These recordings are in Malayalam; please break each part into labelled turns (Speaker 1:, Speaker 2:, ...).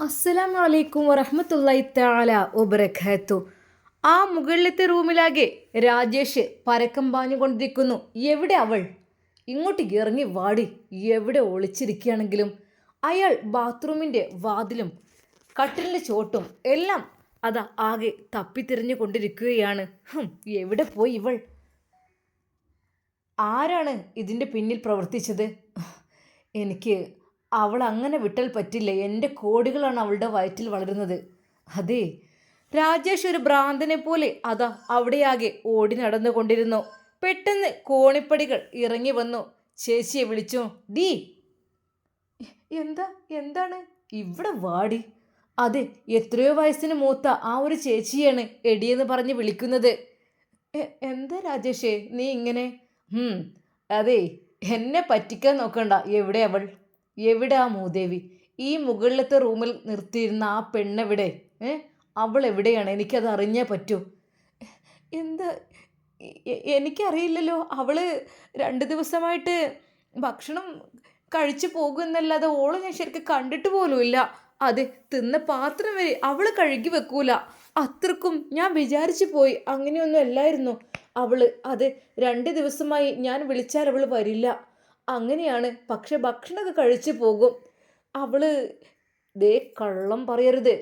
Speaker 1: അസ്സലാമു അലൈക്കും വറഹ്മത്തുള്ളാഹി തആല വബറകാത്തു. ആ മുകളിലത്തെ റൂമിലാകെ രാജേഷ് പരക്കം പാഞ്ഞുകൊണ്ടിരിക്കുന്നു. എവിടെ അവൾ? ഇങ്ങോട്ട് ഇറങ്ങി വാടി. എവിടെ ഒളിച്ചിരിക്കുകയാണെങ്കിലും അയാൾ ബാത്റൂമിൻ്റെ വാതിലും കട്ടിലിൻ്റെ ചോട്ടും എല്ലാം അതാ ആകെ തപ്പിത്തിരിഞ്ഞു കൊണ്ടിരിക്കുകയാണ്. എവിടെ പോയി ഇവൾ? ആരാണ് ഇതിൻ്റെ പിന്നിൽ പ്രവർത്തിച്ചത്? എനിക്ക് അവൾ അങ്ങനെ വിട്ടാൽ പറ്റില്ല. എൻ്റെ കോടികളാണ് അവളുടെ വയറ്റിൽ വളരുന്നത്. അതെ, രാജേഷ് ഒരു ഭ്രാന്തനെ പോലെ അതാ അവിടെയാകെ ഓടി നടന്നുകൊണ്ടിരുന്നു. പെട്ടെന്ന് കോണിപ്പടികൾ ഇറങ്ങി വന്നു. ചേച്ചിയെ വിളിച്ചു. ഡീ, എന്താണ്? ഇവിടെ വാടി. അതെ, എത്രയോ വയസ്സിന് മൂത്ത ആ ഒരു ചേച്ചിയാണ് എടിയെന്ന് പറഞ്ഞ് വിളിക്കുന്നത്. എന്താ രാജേഷേ നീ ഇങ്ങനെ? അതെ, എന്നെ പറ്റിക്കാൻ നോക്കണ്ട. എവിടെ അവൾ? എവിടെ ആ മൂദേവി? ഈ മുകളിലത്തെ റൂമിൽ നിർത്തിയിരുന്ന ആ പെണ്ണെവിടെ? അവൾ എവിടെയാണ്? എനിക്കത് അറിഞ്ഞേ പറ്റൂ. എന്താ? എനിക്കറിയില്ലല്ലോ. അവള് 2 ദിവസമായിട്ട് ഭക്ഷണം കഴിച്ചു പോകുന്നല്ലാതെ ഓളെ ഞാൻ ശരിക്കും കണ്ടിട്ട് പോലുമില്ല. അതെ, തിന്ന പാത്രം വരെ അവള് കഴുകി വെക്കൂല. അത്രക്കും ഞാൻ വിചാരിച്ചു പോയി. അങ്ങനെയൊന്നും അല്ലായിരുന്നു അവള്. അതെ, 2 ദിവസമായി ഞാൻ വിളിച്ചാൽ അവൾ വരില്ല. അങ്ങനെയാണ്. പക്ഷെ ഭക്ഷണമൊക്കെ കഴിച്ചു പോകും അവള്. ദേ, കള്ളം പറയരുത്.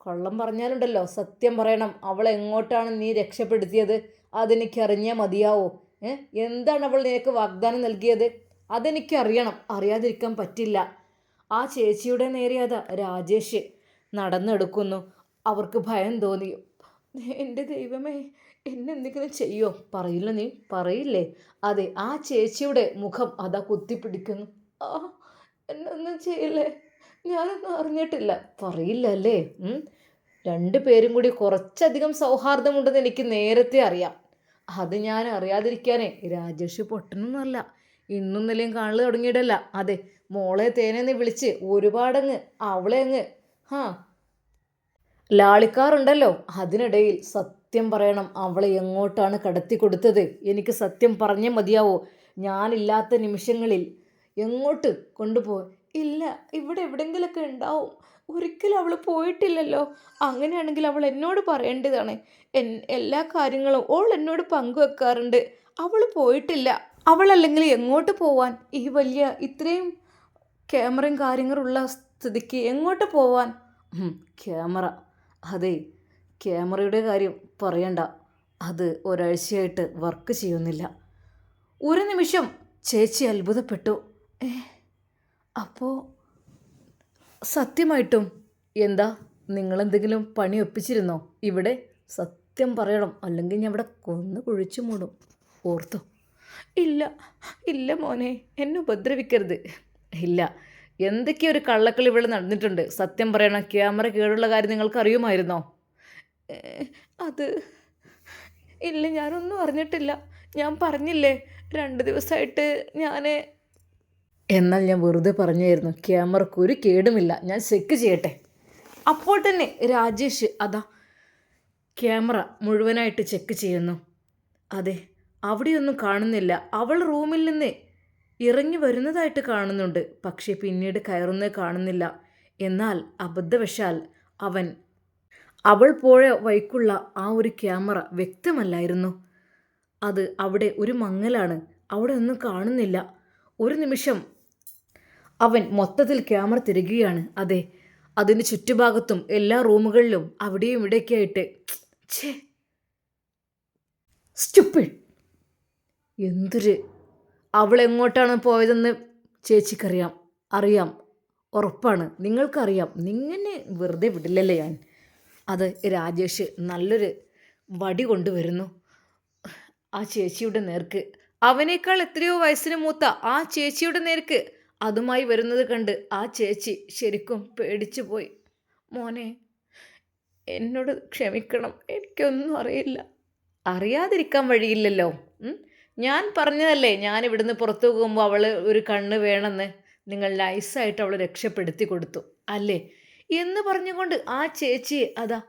Speaker 1: കള്ളം പറഞ്ഞാലുണ്ടല്ലോ സത്യം പറയണം. അവളെ എങ്ങോട്ടാണ് നീ രക്ഷപ്പെടുത്തിയത്? അതെനിക്കറിഞ്ഞാൽ മതിയാവോ? എന്താണ് അവൾ നിനക്ക് വാഗ്ദാനം നൽകിയത്? അതെനിക്കറിയണം. അറിയാതിരിക്കാൻ പറ്റില്ല. ആ ചേച്ചിയുടെ നേരെ അതാ രാജേഷ് നടന്നെടുക്കുന്നു. അവർക്ക് ഭയം തോന്നി. എൻ്റെ ദൈവമേ, എന്നെ എന്തെങ്കിലും ചെയ്യോ? പറയില്ല നീ? പറയില്ലേ? അതെ, ആ ചേച്ചിയുടെ മുഖം അതാ കുത്തിപ്പിടിക്കുന്നു. ആ, എന്നൊന്നും ചെയ്യില്ലേ? ഞാനൊന്നും അറിഞ്ഞിട്ടില്ല. പറയില്ല അല്ലേ? രണ്ടുപേരും കൂടി കുറച്ചധികം സൗഹാർദ്ദമുണ്ടെന്ന് എനിക്ക് നേരത്തെ അറിയാം. അത് ഞാൻ അറിയാതിരിക്കാനേ രാജേഷ് പൊട്ടനൊന്നുമല്ല. ഇന്നും നിലയും കാണൽ തുടങ്ങിയിട്ടല്ല. അതെ, മോളെ തേനെന്ന് വിളിച്ച് ഒരുപാടങ്ങ് അവളെ അങ്ങ് ലാളിക്കാറുണ്ടല്ലോ. അതിനിടയിൽ സത്യം പറയണം, അവളെ എങ്ങോട്ടാണ് കടത്തി കൊടുത്തത്? എനിക്ക് സത്യം പറഞ്ഞേ മതിയാവോ. ഞാനില്ലാത്ത നിമിഷങ്ങളിൽ എങ്ങോട്ട് കൊണ്ടുപോയി? ഇല്ല, ഇവിടെ എവിടെയെങ്കിലൊക്കെ ഉണ്ടാവും. ഒരിക്കലും അവൾ പോയിട്ടില്ലല്ലോ. അങ്ങനെയാണെങ്കിൽ അവൾ എന്നോട് പറയേണ്ടതാണ്. എല്ലാ കാര്യങ്ങളും ഓൾ എന്നോട് പങ്കുവെക്കാറുണ്ട്. അവൾ പോയിട്ടില്ല. അവളല്ലെങ്കിൽ എങ്ങോട്ട് പോവാൻ? ഈ വലിയ ഇത്രയും ക്യാമറയും കാര്യങ്ങളുള്ള സ്ഥിതിക്ക് എങ്ങോട്ട് പോവാൻ? ക്യാമറ. അതെ, ക്യാമറയുടെ കാര്യം പറയണ്ട. അത് ഒരാഴ്ചയായിട്ട് വർക്ക് ചെയ്യുന്നില്ല. ഒരു നിമിഷം ചേച്ചി അത്ഭുതപ്പെട്ടു. അപ്പോൾ സത്യമായിട്ടും? എന്താ, നിങ്ങളെന്തെങ്കിലും പണി ഒപ്പിച്ചിരുന്നോ ഇവിടെ? സത്യം പറയണം, അല്ലെങ്കിൽ ഞാൻ ഇവിടെ കൊന്നു കുഴിച്ചു മൂടും. ഓർത്തോ? ഇല്ല ഇല്ല മോനെ, എന്നെ ഉപദ്രവിക്കരുത്. ഇല്ല, എന്തൊക്കെയോ ഒരു കള്ളക്കളി ഇവിടെ നടന്നിട്ടുണ്ട്. സത്യം പറയണം, ക്യാമറ കേടുള്ള കാര്യം നിങ്ങൾക്ക് അറിയുമായിരുന്നോ? അത് ഇല്ല, ഞാനൊന്നും അറിഞ്ഞിട്ടില്ല. ഞാൻ പറഞ്ഞില്ലേ 2 ദിവസമായിട്ട് ഞാൻ. എന്നാൽ ഞാൻ വെറുതെ പറഞ്ഞായിരുന്നു. ക്യാമറക്ക് ഒരു കേടുമില്ല. ഞാൻ ചെക്ക് ചെയ്യട്ടെ. അപ്പോൾ തന്നെ രാജേഷ് അതാ ക്യാമറ മുഴുവനായിട്ട് ചെക്ക് ചെയ്യുന്നു. അതെ, അവിടെയൊന്നും കാണുന്നില്ല. അവൾ റൂമിൽ നിന്ന് ഇറങ്ങി വരുന്നതായിട്ട് കാണുന്നുണ്ട്. പക്ഷേ പിന്നീട് കയറുന്നത് കാണുന്നില്ല. എന്നാൽ അബദ്ധവശാൽ അവൾ പോയ വഴിക്കുള്ള ആ ഒരു ക്യാമറ വ്യക്തമല്ലായിരുന്നു. അത് അവിടെ ഒരു മങ്ങലാണ്. അവിടെ ഒന്നും കാണുന്നില്ല. ഒരു നിമിഷം അവൻ മൊത്തത്തിൽ ക്യാമറ തിരികുകയാണ്. അതെ, അതിന് ചുറ്റുഭാഗത്തും എല്ലാ റൂമുകളിലും അവിടെയും ഇവിടെയൊക്കെ ആയിട്ട്. ഛേ, സ്റ്റുപ്പിഡ്. എന്തൊരു... അവൾ എങ്ങോട്ടാണ് പോയതെന്ന് ചേച്ചിക്കറിയാം. അറിയാം, ഉറപ്പാണ്. നിങ്ങൾക്കറിയാം. നിങ്ങനെ വെറുതെ വിടില്ലല്ലേ ഞാൻ. അത് രാജേഷ് നല്ലൊരു വടി കൊണ്ടുവരുന്നു ആ ചേച്ചിയുടെ നേർക്ക്. അവനേക്കാൾ എത്രയോ വയസ്സിന് മൂത്ത ആ ചേച്ചിയുടെ നേർക്ക് അതുമായി വരുന്നത് കണ്ട് ആ ചേച്ചി ശരിക്കും പേടിച്ചു പോയി. മോനെ, എന്നോട് ക്ഷമിക്കണം. എനിക്കൊന്നും അറിയില്ല. അറിയാതിരിക്കാൻ വഴിയില്ലല്ലോ. ഞാൻ പറഞ്ഞതല്ലേ, ഞാൻ ഇവിടുന്ന് പുറത്തു പോകുമ്പോൾ അവൾ ഒരു കണ്ണ് വേണമെന്ന്. നിങ്ങൾ നൈസായിട്ട് അവളെ രക്ഷപ്പെടുത്തി കൊടുത്തു അല്ലേ എന്ന് പറഞ്ഞുകൊണ്ട് ആ ചേച്ചിയെ അതാ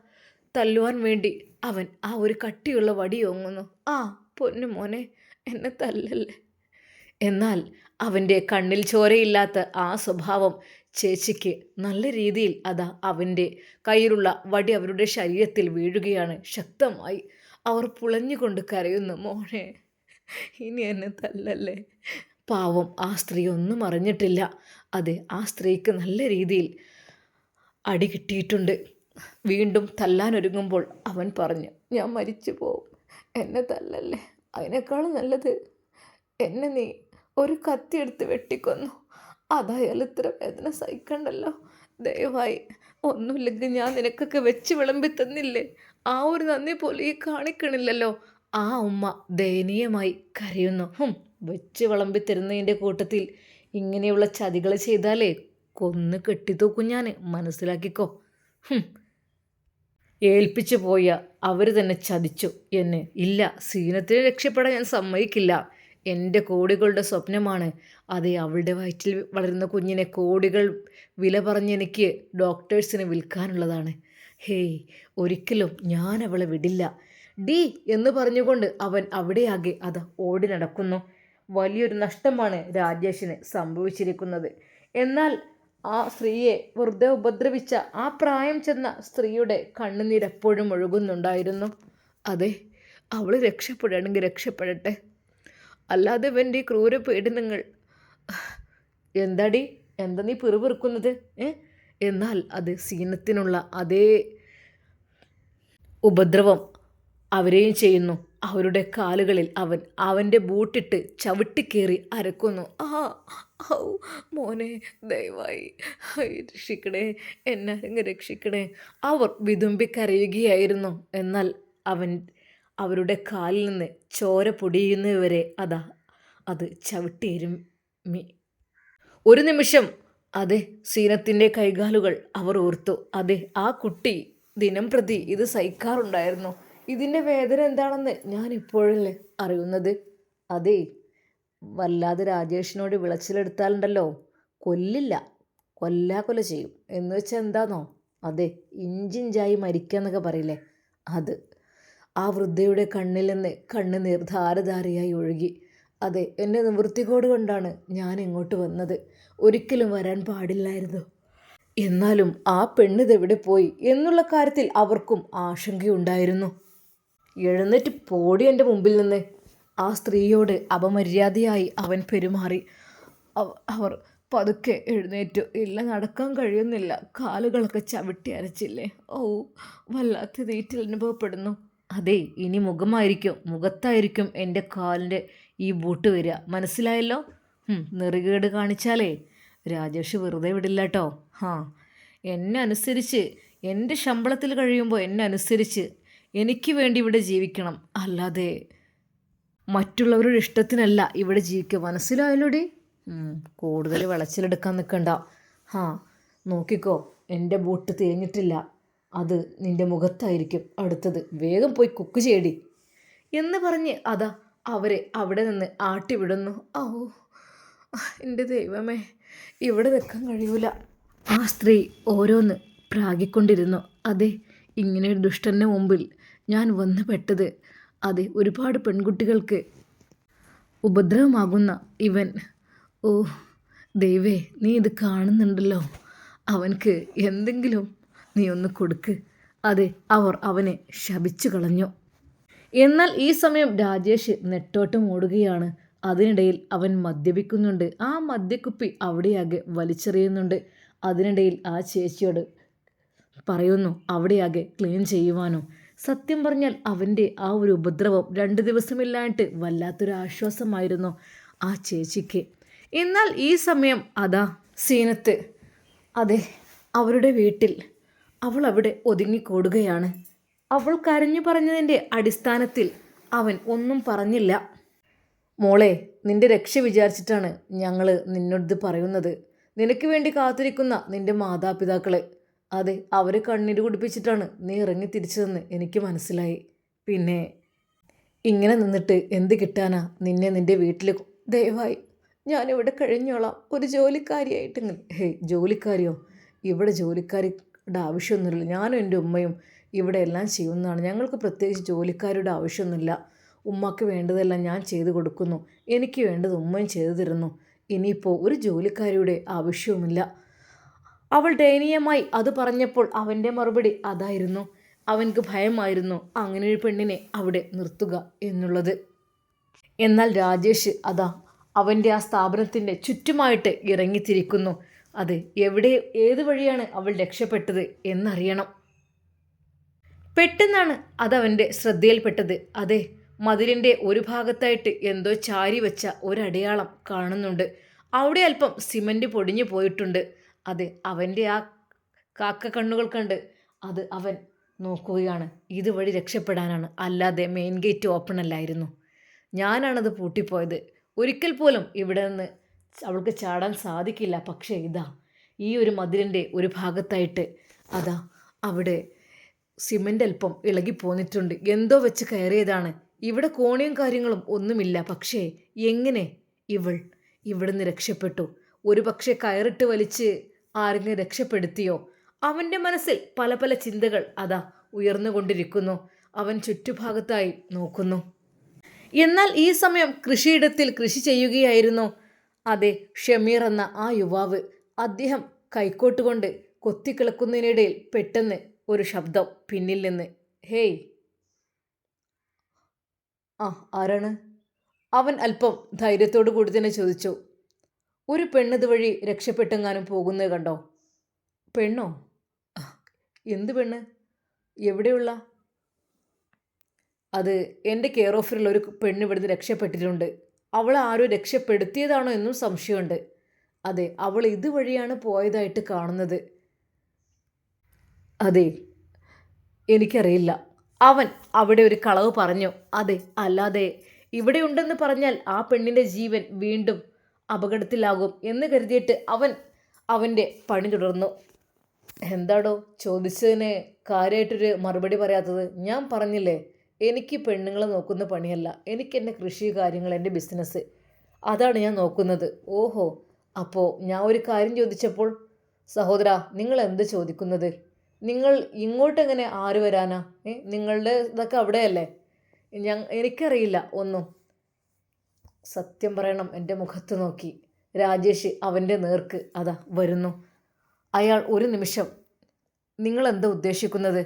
Speaker 1: തല്ലുവാൻ വേണ്ടി അവൻ ആ ഒരു കട്ടിയുള്ള വടി ഓങ്ങുന്നു. ആ പൊന്നു മോനെ, എന്നെ തല്ലല്ലേ. എന്നാൽ അവൻ്റെ കണ്ണിൽ ചോരയില്ലാത്ത ആ സ്വഭാവം ചേച്ചിക്ക് നല്ല രീതിയിൽ അതാ അവൻ്റെ കയ്യിലുള്ള വടി അവരുടെ ശരീരത്തിൽ വീഴുകയാണ് ശക്തമായി. അവർ പുളഞ്ഞുകൊണ്ട് കരയുന്നു. മോനെ, ഇനി എന്നെ തല്ലല്ലേ. പാവം ആ സ്ത്രീ ഒന്നും അറിഞ്ഞിട്ടില്ല. അതെ, ആ സ്ത്രീക്ക് നല്ല രീതിയിൽ അടി കിട്ടിയിട്ടുണ്ട്. വീണ്ടും തല്ലാനൊരുങ്ങുമ്പോൾ അവൻ പറഞ്ഞു, ഞാൻ മരിച്ചു പോവും, എന്നെ തല്ലല്ലേ. അതിനേക്കാളും നല്ലത് എന്നെ നീ ഒരു കത്തിയെടുത്ത് വെട്ടിക്കൊന്നു, അതായാലും ഇത്ര വേദന സഹിക്കണ്ടല്ലോ. ദയവായി, ഒന്നുമില്ലെങ്കിൽ ഞാൻ നിനക്കൊക്കെ വെച്ച് വിളമ്പി തന്നില്ലേ, ആ ഒരു നന്ദി പോലും ഈ കാണിക്കണില്ലല്ലോ. ആ ഉമ്മ ദയനീയമായി കരയുന്നു. വെച്ച് വിളമ്പി തരുന്നതിൻ്റെ കൂട്ടത്തിൽ ഇങ്ങനെയുള്ള ചതികൾ ചെയ്താലേ കൊന്ന് കെട്ടിത്തൂക്കും ഞാൻ, മനസ്സിലാക്കിക്കോ. ഏൽപ്പിച്ചു പോയ അവർ തന്നെ ചതിച്ചു എന്നെ. ഇല്ല, സീനത്തിന് രക്ഷപ്പെടാൻ ഞാൻ സമ്മതിക്കില്ല. എൻ്റെ കോടികളുടെ സ്വപ്നമാണ്. അതെ, അവളുടെ വയറ്റിൽ വളരുന്ന കുഞ്ഞിനെ കോടികൾ വില പറഞ്ഞ് എനിക്ക് ഡോക്ടേഴ്സിന് വിൽക്കാനുള്ളതാണ്. ഹേയ്, ഒരിക്കലും ഞാൻ അവളെ വിടില്ല. ഡി എന്ന് പറഞ്ഞുകൊണ്ട് അവൻ അവിടെയാകെ അത് ഓടി നടക്കുന്നു. വലിയൊരു നഷ്ടമാണ് രാജേഷിന് സംഭവിച്ചിരിക്കുന്നത്. എന്നാൽ ആ സ്ത്രീയെ വെറുതെ ഉപദ്രവിച്ച ആ പ്രായം ചെന്ന സ്ത്രീയുടെ കണ്ണുനീരെപ്പോഴും ഒഴുകുന്നുണ്ടായിരുന്നു. അതെ, അവൾ രക്ഷപ്പെടുകയാണെങ്കിൽ രക്ഷപ്പെടട്ടെ, അല്ലാതെ ഇവൻ്റെ ക്രൂര പീഡനങ്ങൾ. എന്താടി, എന്താ നീ പിറുപിറുക്കുന്നത്? എന്നാൽ അത് സീനത്തിനുള്ള അതേ ഉപദ്രവം അവരെയും ചെയ്യുന്നു. അവരുടെ കാലുകളിൽ അവൻ്റെ ബൂട്ടിട്ട് ചവിട്ടിക്കേറി അരക്കുന്നു. ഔ മോനെ, ദയവായി രക്ഷിക്കണേ, എന്നെ അങ്ങ് രക്ഷിക്കണേ. അവർ വിതുമ്പിക്കരയുകയായിരുന്നു. എന്നാൽ അവരുടെ കാലിൽ നിന്ന് ചോര പൊടിയുന്നവരെ അത് ചവിട്ടിയിരുമി. ഒരു നിമിഷം അതെ, സീനത്തിൻ്റെ കൈകാലുകൾ അവർ ഓർത്തു. അതെ, ആ കുട്ടി ദിനം പ്രതി ഇത് സഹിക്കാറുണ്ടായിരുന്നു. ഇതിൻ്റെ വേദന എന്താണെന്ന് ഞാൻ ഇപ്പോഴല്ലേ അറിയുന്നത്. അതെ, വല്ലാതെ രാജേഷിനോട് വിളച്ചിലെടുത്താലുണ്ടല്ലോ, കൊല്ലില്ല, കൊല്ലാകൊല ചെയ്യും. എന്ന് വെച്ചാൽ എന്താണോ, അതെ, ഇഞ്ചിഞ്ചായി മരിക്കുക എന്നൊക്കെ പറയില്ലേ, അത്. ആ വൃദ്ധയുടെ കണ്ണിൽ നിന്ന് കണ്ണുനീർ ധാരധാരയായി ഒഴുകി. അതെ, എൻ്റെ നിവൃത്തികോട് കൊണ്ടാണ് ഞാൻ ഇങ്ങോട്ട് വന്നത്, ഒരിക്കലും വരാൻ പാടില്ലായിരുന്നു. എന്നാലും ആ പെണ്ണിതെവിടെ പോയി എന്നുള്ള കാര്യത്തിൽ അവർക്കും ആശങ്കയുണ്ടായിരുന്നു. എഴുന്നേറ്റ് പോടി എൻ്റെ മുമ്പിൽ നിന്ന്. ആ സ്ത്രീയോട് അപമര്യാദയായി അവൻ പെരുമാറി. അവർ പതുക്കെ എഴുന്നേറ്റു. ഇല്ല, നടക്കാൻ കഴിയുന്നില്ല, കാലുകളൊക്കെ ചവിട്ടി അരച്ചില്ലേ. ഓ, വല്ലാത്ത നീറ്റിൽ അനുഭവപ്പെടുന്നു. അതെ, ഇനി മുഖത്തായിരിക്കും എൻ്റെ കാലിൻ്റെ ഈ ബൂട്ട് വരിക, മനസ്സിലായല്ലോ. നെറുകേട് കാണിച്ചാലേ രാജേഷ് വെറുതെ വിടില്ല കേട്ടോ. എന്നെ അനുസരിച്ച്, എൻ്റെ ശമ്പളത്തിൽ കഴിയുമ്പോൾ എന്നെ അനുസരിച്ച് എനിക്ക് വേണ്ടി ഇവിടെ ജീവിക്കണം, അല്ലാതെ മറ്റുള്ളവരുടെ ഇഷ്ടത്തിനല്ല ഇവിടെ ജീവിക്കുക, മനസ്സിലായല്ലോടി. കൂടുതൽ വിളച്ചിലെടുക്കാൻ നിൽക്കണ്ട. നോക്കിക്കോ, എൻ്റെ ബൂട്ട് തേഞ്ഞിട്ടില്ല, അത് നിൻ്റെ മുഖത്തായിരിക്കും അടുത്തത്, വേഗം പോയി കുക്ക് ചെയ്യടി എന്ന് പറഞ്ഞ് അവരെ അവിടെ നിന്ന് ആട്ടിവിടുന്നു. ഓ എൻ്റെ ദൈവമേ, ഇവിടെ നിൽക്കാൻ കഴിയൂല. ആ സ്ത്രീ ഓരോന്ന് പ്രാഗിക്കൊണ്ടിരുന്നു. അതെ, ഇങ്ങനെ ഒരു ദുഷ്ടൻ്റെ മുമ്പിൽ ഞാൻ വന്നു പെട്ടത്. അതെ, ഒരുപാട് പെൺകുട്ടികൾക്ക് ഉപദ്രവമാകുന്ന ഇവൻ. ഓ ദൈവേ, നീ ഇത് കാണുന്നുണ്ടല്ലോ, അവൻക്ക് എന്തെങ്കിലും നീ ഒന്ന് കൊടുക്ക്. അതെ, അവർ അവനെ ശപിച്ചു കളഞ്ഞു. എന്നാൽ ഈ സമയം രാജേഷ് നെട്ടോട്ടം ഓടുകയാണ്. അതിനിടയിൽ അവൻ മദ്യപിക്കുന്നുണ്ട്. ആ മദ്യക്കുപ്പി അവിടെയാകെ വലിച്ചെറിയുന്നുണ്ട്. അതിനിടയിൽ ആ ചേച്ചിയോട് പറയുന്നു അവിടെയാകെ ക്ലീൻ ചെയ്യുവാനോ. സത്യം പറഞ്ഞാൽ അവൻ്റെ ആ ഒരു ഉപദ്രവം 2 ദിവസമില്ലായിട്ട് വല്ലാത്തൊരു ആശ്വാസമായിരുന്നു ആ ചേച്ചിക്ക്. എന്നാൽ ഈ സമയം സീനത്ത് അതെ, അവരുടെ വീട്ടിൽ അവൾ അവിടെ ഒതുങ്ങിക്കൂടുകയാണ്. അവൾ കരഞ്ഞു പറഞ്ഞതിൻ്റെ അടിസ്ഥാനത്തിൽ അവൻ ഒന്നും പറഞ്ഞില്ല. മോളെ, നിന്റെ രക്ഷ വിചാരിച്ചിട്ടാണ് ഞങ്ങൾ നിന്നോട് പറയുന്നത്. നിനക്ക് വേണ്ടി കാത്തിരിക്കുന്ന നിന്റെ മാതാപിതാക്കളെ, അതെ, അവരെ കണ്ണീര് കുടിപ്പിച്ചിട്ടാണ് നീ ഇറങ്ങി തിരിച്ചതെന്ന് എനിക്ക് മനസ്സിലായി. പിന്നെ ഇങ്ങനെ നിന്നിട്ട് എന്ത് കിട്ടാനാ നിന്നെ നിൻ്റെ വീട്ടിൽ. ദയവായി ഞാനിവിടെ കഴിഞ്ഞോളാം, ഒരു ജോലിക്കാരിയായിട്ട്. ജോലിക്കാരിയോ? ഇവിടെ ജോലിക്കാരുടെ ആവശ്യമൊന്നുമില്ല. ഞാനും എൻ്റെ ഉമ്മയും ഇവിടെ എല്ലാം ചെയ്യുന്നതാണ്. ഞങ്ങൾക്ക് പ്രത്യേകിച്ച് ജോലിക്കാരുടെ ആവശ്യമൊന്നുമില്ല. ഉമ്മക്ക് വേണ്ടതെല്ലാം ഞാൻ ചെയ്തു കൊടുക്കുന്നു, എനിക്ക് വേണ്ടത് ഉമ്മയും ചെയ്തു തരുന്നു. ഇനിയിപ്പോൾ ഒരു ജോലിക്കാരിയുടെ ആവശ്യവുമില്ല. അവൾ ദയനീയമായി അത് പറഞ്ഞപ്പോൾ അവൻ്റെ മറുപടി അതായിരുന്നു. അവൻക്ക് ഭയമായിരുന്നു അങ്ങനെ ഒരു പെണ്ണിനെ അവിടെ നിർത്തുക എന്നുള്ളത്. എന്നാൽ രാജേഷ് അതാ അവൻ്റെ ആ സ്ഥാപനത്തിൻ്റെ ചുറ്റുമായിട്ട് ഇറങ്ങിത്തിരിക്കുന്നു. അത് എവിടെ ഏത് വഴിയാണ് അവൾ രക്ഷപ്പെട്ടത് എന്നറിയണം. പെട്ടെന്നാണ് അതവൻ്റെ ശ്രദ്ധയിൽപ്പെട്ടത്. അതെ, മതിലിൻ്റെ ഒരു ഭാഗത്തായിട്ട് എന്തോ ചാരി വെച്ച ഒരടയാളം കാണുന്നുണ്ട്. അവിടെ അല്പം സിമൻറ്റ് പൊടിഞ്ഞു പോയിട്ടുണ്ട്. അതെ, അവൻ്റെ ആ കാക്ക കണ്ണുകൾ കണ്ട് അത് അവൻ നോക്കുകയാണ്. ഇതുവഴി രക്ഷപ്പെടാനാണ്, അല്ലാതെ മെയിൻ ഗേറ്റ് ഓപ്പൺ അല്ലായിരുന്നു. ഞാനാണത് പൂട്ടിപ്പോയത്. ഒരിക്കൽ പോലും ഇവിടെ നിന്ന് അവൾക്ക് ചാടാൻ സാധിക്കില്ല. പക്ഷേ ഇതാ ഈ ഒരു മതിലിൻ്റെ ഒരു ഭാഗത്തായിട്ട് അതാ അവിടെ സിമൻ്റ് അല്പം ഇളകിപ്പോന്നിട്ടുണ്ട്. എന്തോ വെച്ച് കയറിയതാണ്. ഇവിടെ കോണിയും കാര്യങ്ങളും ഒന്നുമില്ല. പക്ഷേ എങ്ങനെ ഇവൾ ഇവിടുന്ന് രക്ഷപ്പെട്ടു? ഒരു പക്ഷേ കയറിട്ട് വലിച്ച് ആരെങ്കിലും രക്ഷപ്പെടുത്തിയോ? അവൻ്റെ മനസ്സിൽ പല പല ചിന്തകൾ അതാ ഉയർന്നുകൊണ്ടിരിക്കുന്നു. അവൻ ചുറ്റുഭാഗത്തായി നോക്കുന്നു. എന്നാൽ ഈ സമയം കൃഷിയിടത്തിൽ കൃഷി ചെയ്യുകയായിരുന്നു അതെ ഷമീർ എന്ന ആ യുവാവ്. അദ്ദേഹം കൈക്കോട്ട് കൊണ്ട് കൊത്തിക്കിളക്കുന്നതിനിടയിൽ പെട്ടെന്ന് ഒരു ശബ്ദം പിന്നിൽ നിന്ന്. ഹേയ്, ആരാണ്? അവൻ അല്പം ധൈര്യത്തോടു കൂടി തന്നെ ചോദിച്ചു. ഒരു പെണ്ണത് വഴി രക്ഷപ്പെട്ടെങ്ങാനും പോകുന്നത് കണ്ടോ? പെണ്ണോ? എന്ത് പെണ്ണ്? എവിടെയുള്ള? അത് എൻ്റെ കെയർ ഓഫറിൽ ഒരു പെണ്ണ് ഇവിടുന്ന് രക്ഷപ്പെട്ടിട്ടുണ്ട്. അവളെ ആരോ രക്ഷപ്പെടുത്തിയതാണോ എന്നും സംശയമുണ്ട്. അതെ, അവൾ ഇതുവഴിയാണ് പോയതായിട്ട് കാണുന്നത്. അതെ, എനിക്കറിയില്ല. അവൻ അവിടെ ഒരു കളവ് പറഞ്ഞു. അതെ, അല്ലാതെ ഇവിടെ ഉണ്ടെന്ന് പറഞ്ഞാൽ ആ പെണ്ണിൻ്റെ ജീവൻ വീണ്ടും അപകടത്തിലാകും എന്ന് കരുതിയിട്ട് അവൻ അവൻ്റെ പണി തുടർന്നു. എന്താടോ ചോദിച്ചതിന് കാര്യമായിട്ടൊരു മറുപടി പറയാത്തത്? ഞാൻ പറഞ്ഞില്ലേ, എനിക്ക് പെണ്ണുങ്ങളെ നോക്കുന്ന പണിയല്ല. എനിക്ക് എൻ്റെ കൃഷി കാര്യങ്ങൾ, എൻ്റെ ബിസിനസ്, അതാണ് ഞാൻ നോക്കുന്നത്. ഓഹോ, അപ്പോൾ ഞാൻ ഒരു കാര്യം ചോദിച്ചപ്പോൾ സഹോദരാ നിങ്ങൾ എന്ത് ചോദിക്കുന്നത്? നിങ്ങൾ ഇങ്ങോട്ടെങ്ങനെ ആര് വരാനാ? നിങ്ങളുടെ ഇതൊക്കെ അവിടെയല്ലേ? എനിക്കറിയില്ല ഒന്നും. സത്യം പറയണം, എൻ്റെ മുഖത്ത് നോക്കി രാജേഷ് അവൻ്റെ നേർക്ക് അതാ വരുന്നു. അയാൾ ഒരു നിമിഷം നിങ്ങളെന്താ ഉദ്ദേശിക്കുന്നത്?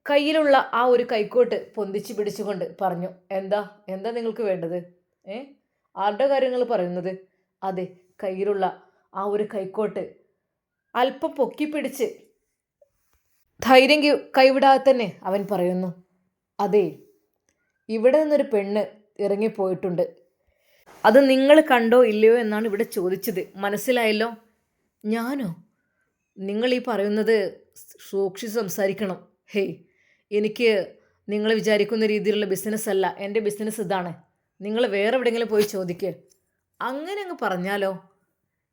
Speaker 1: കയ്യിലുള്ള ആ ഒരു കൈക്കോട്ട് പൊന്തിച്ച് പിടിച്ചുകൊണ്ട് പറഞ്ഞു. എന്താ എന്താ നിങ്ങൾക്ക് വേണ്ടത്? ആരുടെ കാര്യങ്ങൾ പറയുന്നത്? അതെ, കയ്യിലുള്ള ആ ഒരു കൈക്കോട്ട് അല്പം പൊക്കിപ്പിടിച്ച് ധൈര്യം കൈവിടാതെ തന്നെ അവൻ പറയുന്നു. അതെ, ഇവിടെ നിന്നൊരു പെണ്ണ് ഇറങ്ങിപ്പോയിട്ടുണ്ട്. അത് നിങ്ങൾ കണ്ടോ ഇല്ലയോ എന്നാണ് ഇവിടെ ചോദിച്ചത്. മനസ്സിലായല്ലോ? ഞാനോ? നിങ്ങൾ ഈ പറയുന്നത് സൂക്ഷിച്ച് സംസാരിക്കണം. ഹേയ്, എനിക്ക് നിങ്ങൾ വിചാരിക്കുന്ന രീതിയിലുള്ള ബിസിനസ് അല്ല. എൻ്റെ ബിസിനസ് ഇതാണ്. നിങ്ങൾ വേറെ എവിടെയെങ്കിലും പോയി ചോദിക്കുക. അങ്ങനെ അങ്ങ് പറഞ്ഞാലോ?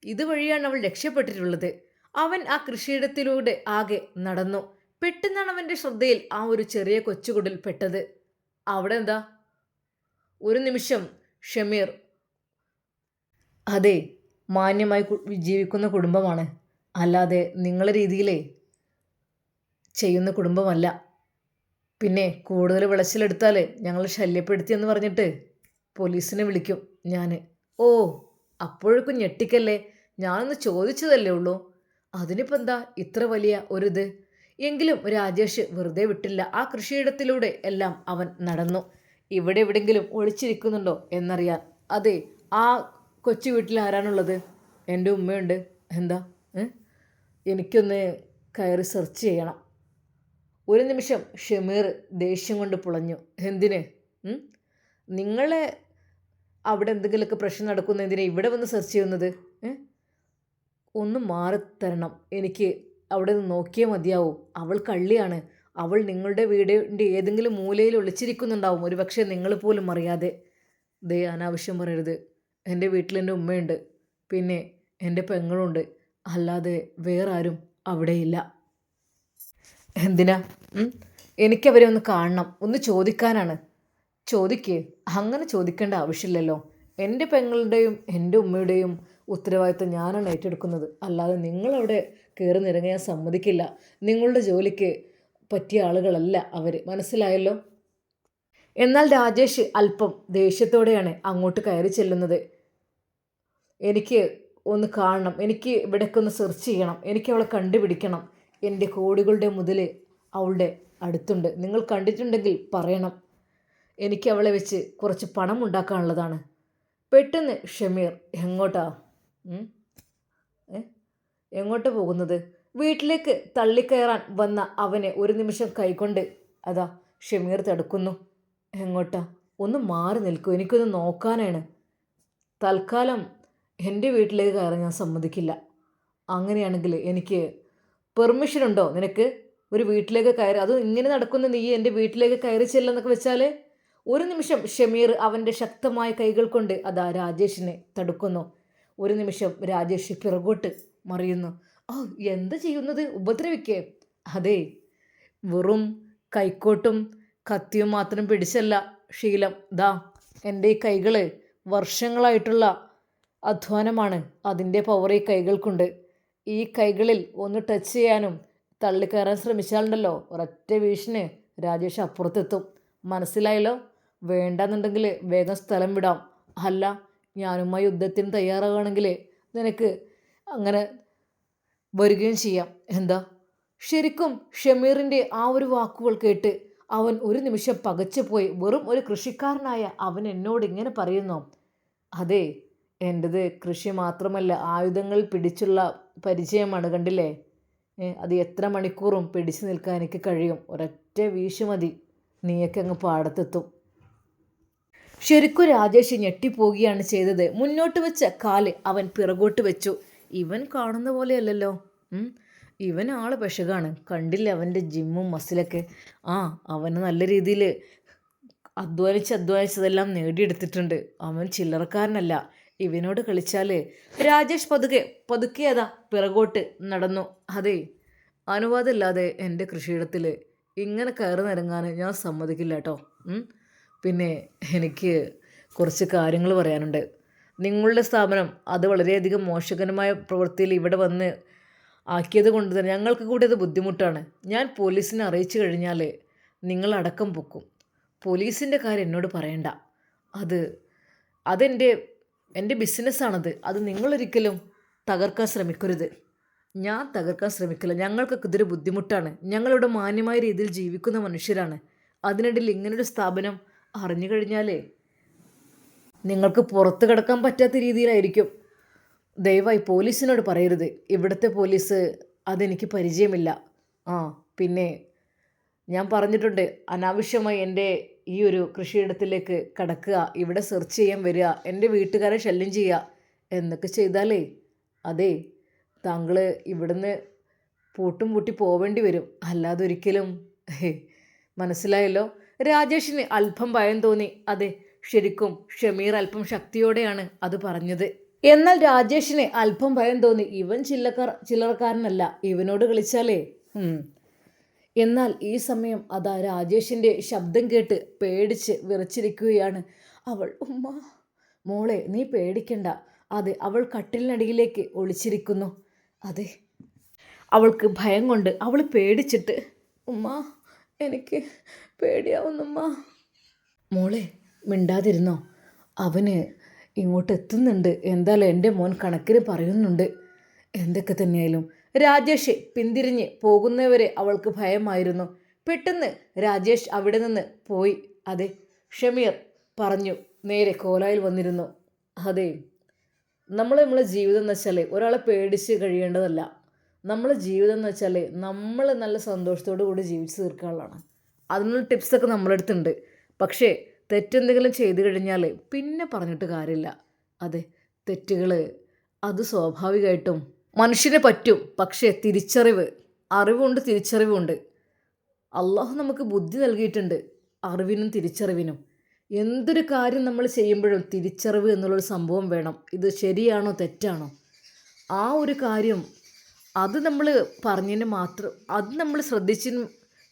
Speaker 1: ഇതുവഴിയാണ് അവൾ രക്ഷപ്പെട്ടിട്ടുള്ളത്. അവൻ ആ കൃഷിയിടത്തിലൂടെ ആകെ നടന്നു. പെട്ടെന്നാണ് അവൻ്റെ ശ്രദ്ധയിൽ ആ ഒരു ചെറിയ കൊച്ചുകുടിൽ പെട്ടത്. അവിടെ എന്താ? ഒരു നിമിഷം ഷമീർ. അതെ, മാന്യമായി ജീവിക്കുന്ന കുടുംബമാണ്, അല്ലാതെ നിങ്ങളെ രീതിയിലേ ചെയ്യുന്ന കുടുംബമല്ല. പിന്നെ കൂടുതൽ വിളച്ചിലെടുത്താൽ ഞങ്ങൾ ശല്യപ്പെടുത്തിയെന്ന് പറഞ്ഞിട്ട് പോലീസിനെ വിളിക്കും ഞാൻ. ഓ, അപ്പോഴേക്കും ഞെട്ടിക്കല്ലേ. ഞാനൊന്ന് ചോദിച്ചതല്ലേ ഉള്ളൂ. അതിനിപ്പോൾ എന്താ ഇത്ര വലിയ ഒരിത്? എങ്കിലും രാജേഷ് വെറുതെ വിട്ടില്ല. ആ കൃഷിയിടത്തിലൂടെ എല്ലാം അവൻ നടന്നു. ഇവിടെ എവിടെയെങ്കിലും ഒളിച്ചിരിക്കുന്നുണ്ടോ എന്നറിയാൻ. അതെ, ആ കൊച്ചു വീട്ടിൽ ആരാണുള്ളത്? എൻ്റെ ഉമ്മയുണ്ട്. എന്താ? എനിക്കൊന്ന് കയറി സെർച്ച് ചെയ്യണം. ഒരു നിമിഷം ഷമീർ ദേഷ്യം കൊണ്ട് പുളഞ്ഞു. എന്തിന്? നിങ്ങളെ അവിടെ എന്തെങ്കിലുമൊക്കെ പ്രശ്നം നടക്കുന്ന എന്തിനാ ഇവിടെ വന്ന് സെർച്ച് ചെയ്യുന്നത്? ഒന്ന് മാറിത്തരണം. എനിക്ക് അവിടെ നിന്ന് നോക്കിയേ മതിയാവും. അവൾ കള്ളിയാണ്. അവൾ നിങ്ങളുടെ വീടിൻ്റെ ഏതെങ്കിലും മൂലയിൽ ഒളിച്ചിരിക്കുന്നുണ്ടാവും, ഒരു പക്ഷേ നിങ്ങൾ പോലും അറിയാതെ. ദേ, അനാവശ്യം പറയരുത്. എൻ്റെ വീട്ടിൽ എൻ്റെ ഉമ്മയുണ്ട്, പിന്നെ എൻ്റെ പെങ്ങളുണ്ട്, അല്ലാതെ വേറെ ആരും അവിടെയില്ല. എന്തിനാ? എനിക്കവരെ ഒന്ന് കാണണം, ഒന്ന് ചോദിക്കാനാണ്. ചോദിക്കേ. അങ്ങനെ ചോദിക്കേണ്ട ആവശ്യമില്ലല്ലോ. എൻ്റെ പെങ്ങളുടെയും എൻ്റെ ഉമ്മയുടെയും ഉത്തരവാദിത്തം ഞാനാണ് ഏറ്റെടുക്കുന്നത്, അല്ലാതെ നിങ്ങളവിടെ കയറി നിറങ്ങാൻ സമ്മതിക്കില്ല. നിങ്ങളുടെ ജോലിക്ക് പറ്റിയ ആളുകളല്ല അവർ, മനസ്സിലായല്ലോ? എന്നാൽ രാജേഷ് അല്പം ദേഷ്യത്തോടെയാണ് അങ്ങോട്ട് കയറി ചെല്ലുന്നത്. എനിക്ക് ഒന്ന് കാണണം, എനിക്ക് ഇവിടേക്ക് ഒന്ന് സെർച്ച് ചെയ്യണം, എനിക്ക് അവളെ കണ്ടുപിടിക്കണം. എൻ്റെ കോടികളുടെ മുതൽ അവളുടെ അടുത്തുണ്ട്. നിങ്ങൾ കണ്ടിട്ടുണ്ടെങ്കിൽ പറയണം. എനിക്ക് അവളെ വെച്ച് കുറച്ച് പണം ഉണ്ടാക്കാനുള്ളതാണ്. പെട്ടെന്ന് ഷമീർ എങ്ങോട്ടാ? എങ്ങോട്ട് പോകുന്നത്? വീട്ടിലേക്ക് തള്ളിക്കയറാൻ വന്ന അവനെ ഒരു നിമിഷം കൈകൊണ്ട് അതാ ഷമീർ തടുക്കുന്നു. എങ്ങോട്ടാ? ഒന്ന് മാറി നിൽക്കൂ, എനിക്കൊന്ന് നോക്കാനാണ്. തൽക്കാലം എൻ്റെ വീട്ടിലേക്ക് കയറാൻ ഞാൻ സമ്മതിക്കില്ല. അങ്ങനെയാണെങ്കിൽ എനിക്ക് പെർമിഷൻ ഉണ്ടോ നിനക്ക് ഒരു വീട്ടിലേക്ക് കയറി? അതും ഇങ്ങനെ നടക്കുന്ന നീ എൻ്റെ വീട്ടിലേക്ക് കയറി ചെല്ലെന്നൊക്കെ വെച്ചാൽ? ഒരു നിമിഷം ഷമീർ അവൻ്റെ ശക്തമായ കൈകൾ കൊണ്ട് അതാ രാജേഷിനെ തടുക്കുന്നു. ഒരു നിമിഷം രാജേഷ് പിറകോട്ട് മറിയുന്നു. ഓ, എന്താ ചെയ്യുന്നത്? ഉപദ്രവിക്കേ? അതെ, വെറും കൈക്കോട്ടും കത്തിയും മാത്രം പിടിച്ചല്ല ശീലം. ദാ എൻ്റെ ഈ കൈകൾ വർഷങ്ങളായിട്ടുള്ള അധ്വാനമാണ്. അതിൻ്റെ പവർ ഈ കൈകൾക്കുണ്ട്. ഈ കൈകളിൽ ഒന്ന് ടച്ച് ചെയ്യാനും തള്ളിക്കയറാൻ ശ്രമിച്ചാലുണ്ടല്ലോ, ഒരൊറ്റ വീശിന് രാജേഷ് അപ്പുറത്തെത്തും. മനസ്സിലായല്ലോ? വേണ്ടെന്നുണ്ടെങ്കിൽ വേഗം സ്ഥലം വിടാം. അല്ല, ഞാനുമായി യുദ്ധത്തിന് തയ്യാറാവുകയാണെങ്കിൽ നിനക്ക് അങ്ങനെ വരികയും ചെയ്യാം. എന്താ? ശരിക്കും ഷമീറിൻ്റെ ആ ഒരു വാക്കുകൾ കേട്ട് അവൻ ഒരു നിമിഷം പകച്ചു പോയി. വെറും ഒരു കൃഷിക്കാരനായ അവൻ എന്നോട് ഇങ്ങനെ പറയുന്നു? അതെ, എൻ്റെത് കൃഷി മാത്രമല്ല, ആയുധങ്ങൾ പിടിച്ചുള്ള പരിചയമാണ്. കണ്ടില്ലേ? അത് എത്ര മണിക്കൂറും പിടിച്ചു നിൽക്കാൻ എനിക്ക് കഴിയും. ഒരൊറ്റ വീശു മതി, നീയൊക്കെ അങ്ങ് പാടത്തെത്തും. ശരിക്കും രാജേഷ് ഞെട്ടിപ്പോവുകയാണ് ചെയ്തത്. മുന്നോട്ട് വെച്ച കാല് അവൻ പിറകോട്ട് വെച്ചു. ഇവൻ കാണുന്ന പോലെയല്ലല്ലോ. ഇവൻ ആള് പെശകാണ്. കണ്ടില്ല അവൻ്റെ ജിമ്മും മസിലൊക്കെ? അവന് നല്ല രീതിയിൽ അധ്വാനിച്ചതെല്ലാം നേടിയെടുത്തിട്ടുണ്ട്. അവൻ ചില്ലറക്കാരനല്ല. ഇവനോട് കളിച്ചാൽ രാജേഷ് പതുക്കെ അതാ പിറകോട്ട് നടന്നു. അതെ, അനുവാദമില്ലാതെ എൻ്റെ കൃഷിയിടത്തിൽ ഇങ്ങനെ കയറി നിരങ്ങാൻ ഞാൻ സമ്മതിക്കില്ല കേട്ടോ. പിന്നെ എനിക്ക് കുറച്ച് കാര്യങ്ങൾ പറയാനുണ്ട്. നിങ്ങളുടെ സ്ഥാപനം അത് വളരെയധികം മോശകരമായ പ്രവൃത്തിയിൽ ഇവിടെ വന്ന് ആക്കിയത് കൊണ്ട് തന്നെ ഞങ്ങൾക്ക് കൂടി അത് ബുദ്ധിമുട്ടാണ്. ഞാൻ പോലീസിനെ അറിയിച്ചു കഴിഞ്ഞാൽ നിങ്ങളടക്കം പൊക്കും. പോലീസിൻ്റെ കാര്യം എന്നോട് പറയണ്ട. എൻ്റെ ബിസിനസ്സാണത്. അത് നിങ്ങളൊരിക്കലും തകർക്കാൻ ശ്രമിക്കരുത്. ഞാൻ തകർക്കാൻ ശ്രമിക്കില്ല. ഞങ്ങൾക്കൊക്കെ ഇതൊരു ബുദ്ധിമുട്ടാണ്. ഞങ്ങളിവിടെ മാന്യമായ രീതിയിൽ ജീവിക്കുന്ന മനുഷ്യരാണ്. അതിനിടയിൽ ഇങ്ങനൊരു സ്ഥാപനം അറിഞ്ഞു കഴിഞ്ഞാലേ നിങ്ങൾക്ക് പുറത്ത് കിടക്കാൻ പറ്റാത്ത രീതിയിലായിരിക്കും. ദയവായി പോലീസിനോട് പറയരുത്. ഇവിടുത്തെ പോലീസ് അതെനിക്ക് പരിചയമില്ല. പിന്നെ ഞാൻ പറഞ്ഞിട്ടുണ്ട്, അനാവശ്യമായി എൻ്റെ ഈ ഒരു കൃഷിയിടത്തിലേക്ക് കടക്കുക, ഇവിടെ സെർച്ച് ചെയ്യാൻ വരിക, എൻ്റെ വീട്ടുകാരെ ശല്യം ചെയ്യുക എന്നൊക്കെ ചെയ്താലേ അതെ താങ്കൾ ഇവിടുന്ന് പൂട്ടും പൂട്ടി പോവേണ്ടി വരും. അല്ലാതെ ഒരിക്കലും. മനസ്സിലായല്ലോ? രാജേഷിന് അല്പം ഭയം തോന്നി. അതെ, ശരിക്കും ഷമീർ അല്പം ശക്തിയോടെയാണ് അത് പറഞ്ഞത്. എന്നാൽ രാജേഷിന് അല്പം ഭയം തോന്നി. ഇവൻ ചില്ലറക്കാരനല്ല, ഇവനോട് കളിച്ചാലേ. എന്നാൽ ഈ സമയം അതാ രാജേഷിൻ്റെ ശബ്ദം കേട്ട് പേടിച്ച് വിറച്ചിരിക്കുകയാണ് അവൾ. ഉമ്മ. മോളെ, നീ പേടിക്കണ്ട. അതെ, അവൾ കട്ടിലിനടിയിലേക്ക് ഒളിച്ചിരിക്കുന്നു. അതെ, അവൾക്ക് ഭയം കൊണ്ട് അവൾ പേടിച്ചിട്ട്. ഉമ്മ, എനിക്ക് പേടിയാവുന്നുമ്മ. മോളെ, മിണ്ടാതിരുന്നോ? അവന് ഇങ്ങോട്ട് എത്തുന്നുണ്ട്. എന്തായാലും എൻ്റെ മോൻ കണക്കിന് പറയുന്നുണ്ട്. എന്തൊക്കെ തന്നെയായാലും രാജേഷ് പിന്തിരിഞ്ഞ് പോകുന്നവരെ അവൾക്ക് ഭയമായിരുന്നു. പെട്ടെന്ന് രാജേഷ് അവിടെ നിന്ന് പോയി. അതെ, ഷമീർ പറഞ്ഞു നേരെ കോലായിൽ വന്നിരുന്നു. അതെ, നമ്മളെ ജീവിതം എന്ന് വെച്ചാൽ ഒരാളെ പേടിച്ച് കഴിയേണ്ടതല്ല. നമ്മളെ ജീവിതം എന്ന് വെച്ചാൽ നമ്മൾ നല്ല സന്തോഷത്തോടു കൂടി ജീവിച്ച് തീർക്കാനുള്ളതാണ്. അതിനുള്ള ടിപ്സൊക്കെ നമ്മളെടുത്തുണ്ട്. പക്ഷേ തെറ്റെന്തെങ്കിലും ചെയ്തു കഴിഞ്ഞാൽ പിന്നെ പറഞ്ഞിട്ട് കാര്യമില്ല. അതെ, തെറ്റുകൾ അത് സ്വാഭാവികമായിട്ടും മനുഷ്യന് പറ്റും. പക്ഷേ അറിവുണ്ട്, തിരിച്ചറിവുണ്ട്. അള്ളാഹു നമുക്ക് ബുദ്ധി നൽകിയിട്ടുണ്ട്, അറിവിനും തിരിച്ചറിവിനും. എന്തൊരു കാര്യം നമ്മൾ ചെയ്യുമ്പോഴും തിരിച്ചറിവ് എന്നുള്ളൊരു സംഭവം വേണം. ഇത് ശരിയാണോ തെറ്റാണോ ആ ഒരു കാര്യം അത് നമ്മൾ പറഞ്ഞതിന് മാത്രം, അത് നമ്മൾ ശ്രദ്ധിച്ചതിന്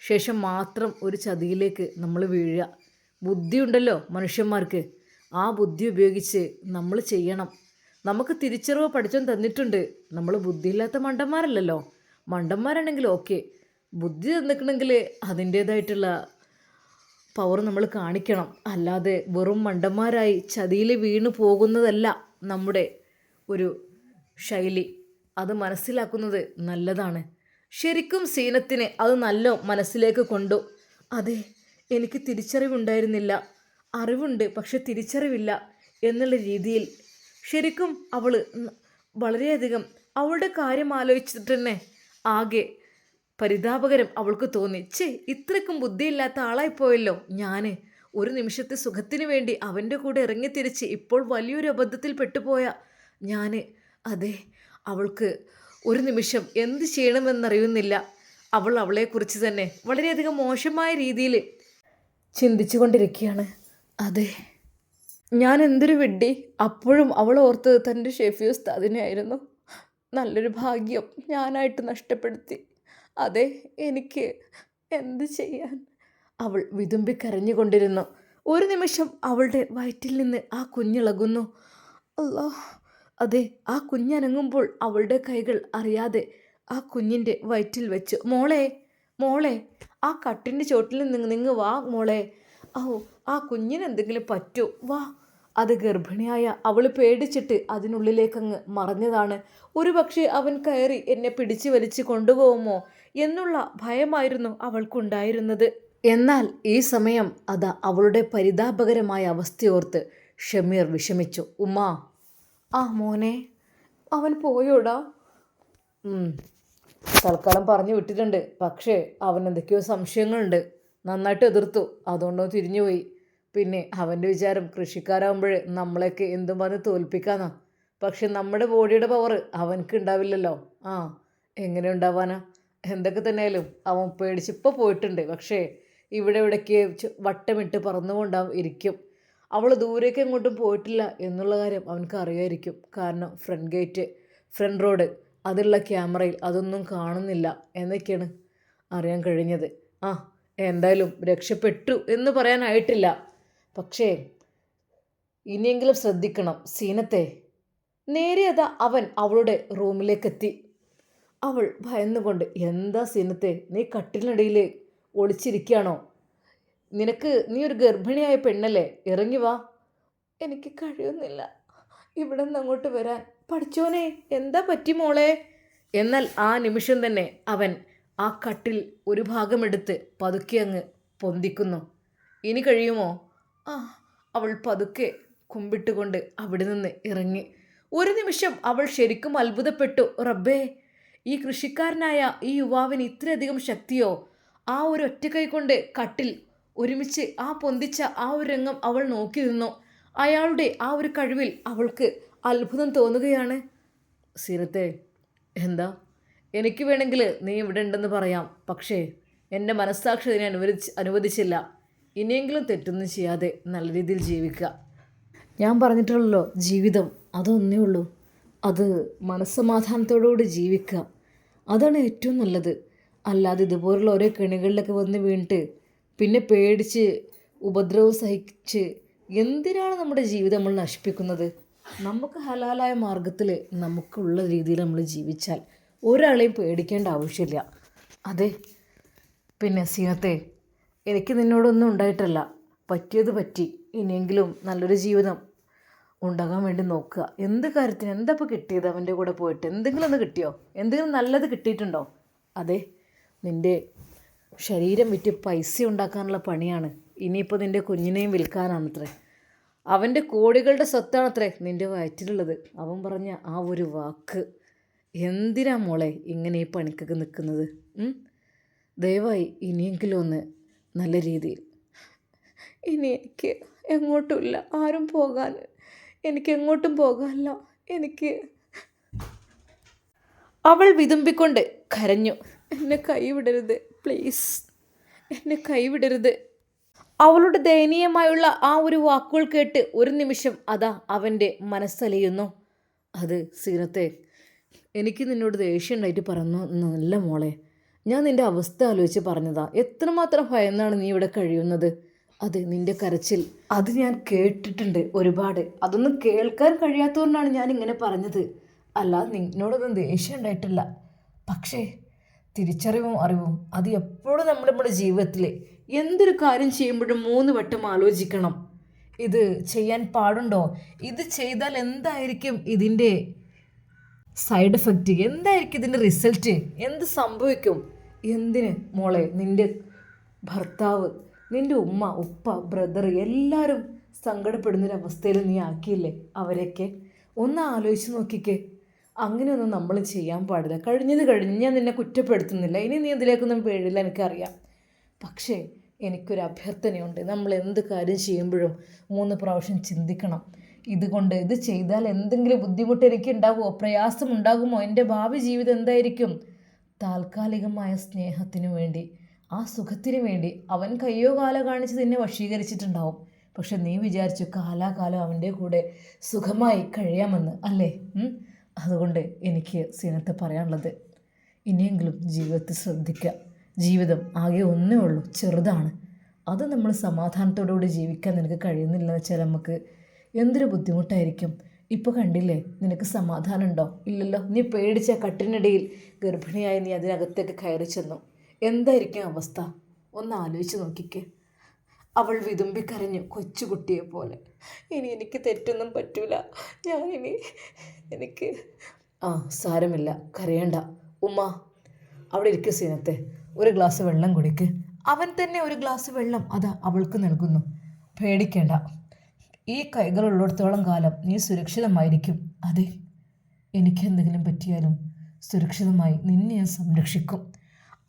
Speaker 1: ശേഷം മാത്രം ഒരു ചതിയിലേക്ക് നമ്മൾ വീഴുക. ബുദ്ധിയുണ്ടല്ലോ മനുഷ്യന്മാർക്ക്, ആ ബുദ്ധി ഉപയോഗിച്ച് നമ്മൾ ചെയ്യണം. നമുക്ക് തിരിച്ചറിവ് പഠിച്ചവൻ തന്നിട്ടുണ്ട്. നമ്മൾ ബുദ്ധിയില്ലാത്ത മണ്ടന്മാരല്ലല്ലോ. മണ്ടന്മാരാണെങ്കിൽ ഓക്കെ, ബുദ്ധി തന്നിക്കണമെങ്കിൽ അതിൻ്റേതായിട്ടുള്ള പവർ നമ്മൾ കാണിക്കണം. അല്ലാതെ വെറും മണ്ടന്മാരായി ചതിയിൽ വീണു പോകുന്നതല്ല നമ്മുടെ ഒരു ശൈലി അത് മനസ്സിലാക്കുന്നത് നല്ലതാണ്. ശരിക്കും സീനത്തിന് അത് നല്ല മനസ്സിലേക്ക് കൊണ്ടു. അതെ, എനിക്ക് തിരിച്ചറിവുണ്ടായിരുന്നില്ല, അറിവുണ്ട് പക്ഷെ തിരിച്ചറിവില്ല എന്നുള്ള രീതിയിൽ ശരിക്കും അവൾ വളരെയധികം അവളുടെ കാര്യം ആലോചിച്ചിട്ട് തന്നെ ആകെ പരിതാപകരം അവൾക്ക് തോന്നി. ഇത്രയ്ക്കും ബുദ്ധിയില്ലാത്ത ആളായിപ്പോയല്ലോ ഞാൻ. ഒരു നിമിഷത്തെ സുഖത്തിന് വേണ്ടി അവൻ്റെ കൂടെ ഇറങ്ങിത്തിരിച്ച് ഇപ്പോൾ വലിയൊരു അബദ്ധത്തിൽ പെട്ടുപോയ ഞാൻ. അതെ, അവൾക്ക് ഒരു നിമിഷം എന്ത് ചെയ്യണമെന്നറിയുന്നില്ല. അവൾ അവളെക്കുറിച്ച് തന്നെ വളരെയധികം മോശമായ രീതിയിൽ ചിന്തിച്ചു കൊണ്ടിരിക്കുകയാണ്. അതെ, ഞാൻ എന്തൊരു വിഡ്ഢി. അപ്പോഴും അവൾ ഓർത്തത് തൻ്റെ ഷെഫി ഉസ്താദിനെയായിരുന്നു. നല്ലൊരു ഭാഗ്യം ഞാനായിട്ട് നഷ്ടപ്പെടുത്തി. അതെ, എനിക്ക് എന്ത് ചെയ്യാൻ? അവൾ വിതുമ്പി കരഞ്ഞുകൊണ്ടിരുന്നു. ഒരു നിമിഷം അവളുടെ വയറ്റിൽ നിന്ന് ആ കുഞ്ഞിളകുന്നു. അല്ലാ, അതെ, ആ കുഞ്ഞനങ്ങുമ്പോൾ അവളുടെ കൈകൾ അറിയാതെ ആ കുഞ്ഞിൻ്റെ വയറ്റിൽ വെച്ചു. മോളെ, മോളെ, ആ കട്ടിൻ്റെ ചോട്ടിൽ നിന്ന് വാ മോളെ. ഓ, ആ കുഞ്ഞിന് എന്തെങ്കിലും പറ്റൂ, വാ. അത് ഗർഭിണിയായ അവൾ പേടിച്ചിട്ട് അതിനുള്ളിലേക്കങ്ങ് മറഞ്ഞതാണ്. ഒരു പക്ഷേ അവൻ കയറി എന്നെ പിടിച്ചു വലിച്ച് കൊണ്ടുപോകുമോ എന്നുള്ള ഭയമായിരുന്നു അവൾക്കുണ്ടായിരുന്നത്. എന്നാൽ ഈ സമയം അതാ അവളുടെ പരിതാപകരമായ അവസ്ഥയോർത്ത് ഷമീർ വിഷമിച്ചു. ഉമ്മാ, ആ മോനെ, അവൻ പോയോടാ? തൽക്കാലം പറഞ്ഞു വിട്ടിട്ടുണ്ട്, പക്ഷേ അവൻ എന്തൊക്കെയോ സംശയങ്ങളുണ്ട്. നന്നായിട്ട് എതിർത്തു, അതുകൊണ്ടോ തിരിഞ്ഞുപോയി. പിന്നെ അവൻ്റെ വിചാരം കൃഷിക്കാരാകുമ്പോൾ നമ്മളെയൊക്കെ എന്തും പറഞ്ഞ് തോൽപ്പിക്കാന്നാ. പക്ഷെ നമ്മുടെ ബോഡിയുടെ പവർ അവനക്ക് ഉണ്ടാവില്ലല്ലോ. എങ്ങനെ ഉണ്ടാവാനാ? എന്തൊക്കെ തന്നെയായാലും അവൻ പേടിച്ചിപ്പോൾ പോയിട്ടുണ്ട്. പക്ഷേ ഇവിടെ ഇവിടേക്ക് വട്ടമിട്ട് പറന്നുകൊണ്ടാവും ഇരിക്കും. അവൾ ദൂരേക്ക് എങ്ങോട്ടും പോയിട്ടില്ല എന്നുള്ള കാര്യം അവനക്ക് അറിയായിരിക്കും. കാരണം ഫ്രണ്ട് ഗേറ്റ്, ഫ്രണ്ട് റോഡ്, അതിലുള്ള ക്യാമറയിൽ അതൊന്നും കാണുന്നില്ല എന്നൊക്കെയാണ് അറിയാൻ കഴിഞ്ഞത്. എന്തായാലും രക്ഷപ്പെട്ടു എന്ന് പറയാനായിട്ടില്ല. പക്ഷേ ഇനിയെങ്കിലും ശ്രദ്ധിക്കണം സീനത്തെ. നേരെ അതാ അവൻ അവളുടെ റൂമിലേക്കെത്തി. അവൾ ഭയന്നുകൊണ്ട്, എന്താ സീനത്തെ, നീ കട്ടിലിനിടയിൽ ഒളിച്ചിരിക്കുകയാണോ? നീ ഒരു ഗർഭിണിയായ പെണ്ണല്ലേ, ഇറങ്ങി വാ. എനിക്ക് കഴിയുന്നില്ല ഇവിടെ നിന്ന് അങ്ങോട്ട് വരാൻ. പഠിച്ചോനെ, എന്താ പറ്റി മോളെ? എന്നാൽ ആ നിമിഷം തന്നെ അവൻ ആ കട്ടിൽ ഒരു ഭാഗമെടുത്ത് പതുക്കെ അങ്ങ് പൊന്തിക്കുന്നു. ഇനി കഴിയുമോ? അവൾ പതുക്കെ കുമ്പിട്ടുകൊണ്ട് അവിടെ നിന്ന് ഇറങ്ങി. ഒരു നിമിഷം അവൾ ശരിക്കും അത്ഭുതപ്പെട്ടു. റബ്ബേ, ഈ കൃഷിക്കാരനായ ഈ യുവാവിന് ഇത്രയധികം ശക്തിയോ? ആ ഒരു ഒറ്റ കൈ കൊണ്ട് കട്ടിൽ ഒരുമിച്ച് പൊന്തിച്ച ആ ഒരു രംഗം അവൾ നോക്കി നിന്നു. അയാളുടെ ആ ഒരു കഴിവിൽ അവൾക്ക് അത്ഭുതം തോന്നുകയാണ്. സീനത്തെ, എന്താ? എനിക്ക് വേണമെങ്കിൽ നീ ഇവിടെ ഉണ്ടെന്ന് പറയാം, പക്ഷേ എൻ്റെ മനസ്സാക്ഷി അതിനെ അനുവദിച്ചില്ല. ഇനിയെങ്കിലും തെറ്റൊന്നും ചെയ്യാതെ നല്ല രീതിയിൽ ജീവിക്കുക. ഞാൻ പറഞ്ഞിട്ടുള്ളല്ലോ, ജീവിതം അതൊന്നേ ഉള്ളൂ. അത് മനസ്സമാധാനത്തോടുകൂടി ജീവിക്കുക, അതാണ് ഏറ്റവും നല്ലത്. അല്ലാതെ ഇതുപോലുള്ള ഓരോ കെണികളിലൊക്കെ വന്ന് വീണിട്ട് പിന്നെ പേടിച്ച് ഉപദ്രവം സഹിച്ച് എന്തിനാണ് നമ്മുടെ ജീവിതം നമ്മൾ നശിപ്പിക്കുന്നത്? നമുക്ക് ഹലാലായ മാർഗത്തിൽ നമുക്കുള്ള രീതിയിൽ നമ്മൾ ജീവിച്ചാൽ ഒരാളെയും പേടിക്കേണ്ട ആവശ്യമില്ല. അതെ, പിന്നെ സീനത്തെ, എനിക്ക് നിന്നോടൊന്നും ഉണ്ടായിട്ടല്ല, പറ്റിയത് പറ്റി. ഇനിയെങ്കിലും നല്ലൊരു ജീവിതം ഉണ്ടാകാൻ വേണ്ടി നോക്കുക. എന്ത് കാര്യത്തിന് എന്താ ഇപ്പോൾ കിട്ടിയത്? അവൻ്റെ കൂടെ പോയിട്ട് എന്തെങ്കിലും ഒന്ന് കിട്ടിയോ? എന്തെങ്കിലും നല്ലത് കിട്ടിയിട്ടുണ്ടോ? അതെ, നിൻ്റെ ശരീരം വിറ്റ് പൈസ ഉണ്ടാക്കാനുള്ള പണിയാണ്. ഇനിയിപ്പോൾ നിൻ്റെ കുഞ്ഞിനെയും വിൽക്കാനാണത്രേ. അവൻ്റെ കോടികളുടെ സ്വത്താണത്രേ നിൻ്റെ വയറ്റിലുള്ളത്. അവൻ പറഞ്ഞ ആ ഒരു വാക്ക്, എന്തിനാ മോളെ ഇങ്ങനെ ഈ പണിക്കൊക്കെ നിൽക്കുന്നത്? ദയവായി ഇനിയെങ്കിലും ഒന്ന് നല്ല രീതിയിൽ. ഇനി എനിക്ക് എങ്ങോട്ടുമില്ല, ആരും പോകാൻ. എനിക്ക് എങ്ങോട്ടും പോകാനല്ല. എനിക്ക് അവൾ വിതുമ്പിക്കൊണ്ട് കരഞ്ഞു. എന്നെ കൈവിടരുത് പ്ലീസ്, എന്നെ കൈവിടരുത്. അവളുടെ ദയനീയമായുള്ള ആ ഒരു വാക്കുകൾ കേട്ട് ഒരു നിമിഷം അതാ അവൻ്റെ മനസ്സലിയുന്നു. അത് സീനത്തെ, എനിക്ക് നിന്നോട് ദേഷ്യം ഉണ്ടായിട്ട് പറഞ്ഞല്ല മോളെ. ഞാൻ നിൻ്റെ അവസ്ഥ ആലോചിച്ച് പറഞ്ഞതാ. എത്രമാത്രം ഭയന്നാണ് നീ ഇവിടെ കഴിയുന്നത്. അത് നിൻ്റെ കരച്ചിൽ അത് ഞാൻ കേട്ടിട്ടുണ്ട് ഒരുപാട്. അതൊന്നും കേൾക്കാൻ കഴിയാത്തതുകൊണ്ടാണ് ഞാൻ ഇങ്ങനെ പറഞ്ഞത്. അല്ലാതെ നിന്നോടൊന്നും ദേഷ്യം ഉണ്ടായിട്ടില്ല. പക്ഷേ തിരിച്ചറിവും അറിവും അത് എപ്പോഴും നമ്മുടെ ജീവിതത്തിൽ എന്തൊരു കാര്യം ചെയ്യുമ്പോഴും 3 വട്ടം ആലോചിക്കണം. ഇത് ചെയ്യാൻ പാടുണ്ടോ? ഇത് ചെയ്താൽ എന്തായിരിക്കും ഇതിൻ്റെ സൈഡ് എഫക്റ്റ് എന്തായിരിക്കും ഇതിൻ്റെ റിസൾട്ട്? എന്ത് സംഭവിക്കും? എന്തിന് മോളെ നിൻ്റെ ഭർത്താവ്, നിൻ്റെ ഉമ്മ, ഉപ്പ, ബ്രദർ എല്ലാവരും സങ്കടപ്പെടുന്നൊരവസ്ഥയിൽ നീ ആക്കിയില്ലേ അവരെയൊക്കെ? ഒന്ന് ആലോചിച്ച് നോക്കിക്കേ. അങ്ങനെയൊന്നും നമ്മൾ ചെയ്യാൻ പാടില്ല. കഴിഞ്ഞത് കഴിഞ്ഞ് ഞാൻ നിന്നെ കുറ്റപ്പെടുത്തുന്നില്ല. ഇനി നീ ഇതിലേക്കൊന്നും വീഴില്ല, എനിക്കറിയാം. പക്ഷേ എനിക്കൊരു അഭ്യർത്ഥനയുണ്ട്. നമ്മൾ എന്ത് കാര്യം ചെയ്യുമ്പോഴും 3 പ്രാവശ്യം ചിന്തിക്കണം. ഇത് ചെയ്താൽ എന്തെങ്കിലും ബുദ്ധിമുട്ട് എനിക്ക് ഉണ്ടാകുമോ, പ്രയാസമുണ്ടാകുമോ, എൻ്റെ ഭാവി ജീവിതം എന്തായിരിക്കും? താൽക്കാലികമായ സ്നേഹത്തിനു വേണ്ടി, ആ സുഖത്തിന് വേണ്ടി അവൻ കയ്യോ കാലോ കാണിച്ച് നിന്നെ വശീകരിച്ചിട്ടുണ്ടാവും. പക്ഷെ നീ വിചാരിച്ചു കാലാകാലം അവൻ്റെ കൂടെ സുഖമായി കഴിയാമെന്ന്, അല്ലേ? അതുകൊണ്ട് എനിക്ക് സീനത്ത് പറയാനുള്ളത്, ഇനിയെങ്കിലും ജീവിതത്തിൽ ശ്രദ്ധിക്കുക. ജീവിതം ആകെ ഒന്നേ ഉള്ളൂ, ചെറുതാണ്. അത് നമ്മൾ സമാധാനത്തോടുകൂടി ജീവിക്കാൻ നിനക്ക് കഴിയുന്നില്ല വെച്ചാൽ നമുക്ക് എന്തൊരു ബുദ്ധിമുട്ടായിരിക്കും. ഇപ്പോൾ കണ്ടില്ലേ, നിനക്ക് സമാധാനം ഉണ്ടോ? ഇല്ലല്ലോ. നീ പേടിച്ച കട്ടിനിടയിൽ ഗർഭിണിയായി നീ അതിനകത്തേക്ക് കയറി ചെന്നു. എന്തായിരിക്കും അവസ്ഥ? ഒന്ന് ആലോചിച്ച് നോക്കിക്കേ. അവൾ വിതുമ്പിക്കരഞ്ഞു, കൊച്ചുകുട്ടിയെ പോലെ. ഇനി എനിക്ക് തെറ്റൊന്നും പറ്റൂല. എനിക്ക് സാരമില്ല, കരയണ്ട. ഉമ്മ അവിടെ ഇരിക്കുക സീനത്തെ, ഒരു ഗ്ലാസ് വെള്ളം കുടിക്ക്. അവൻ തന്നെ ഒരു ഗ്ലാസ് വെള്ളം അതാ അവൾക്ക് നൽകുന്നു. പേടിക്കേണ്ട, ഈ കൈകളുള്ളിടത്തോളം കാലം നീ സുരക്ഷിതമായിരിക്കും. അതെ, എനിക്കെന്തെങ്കിലും പറ്റിയാലും സുരക്ഷിതമായി നിന്നെ ഞാൻ സംരക്ഷിക്കും.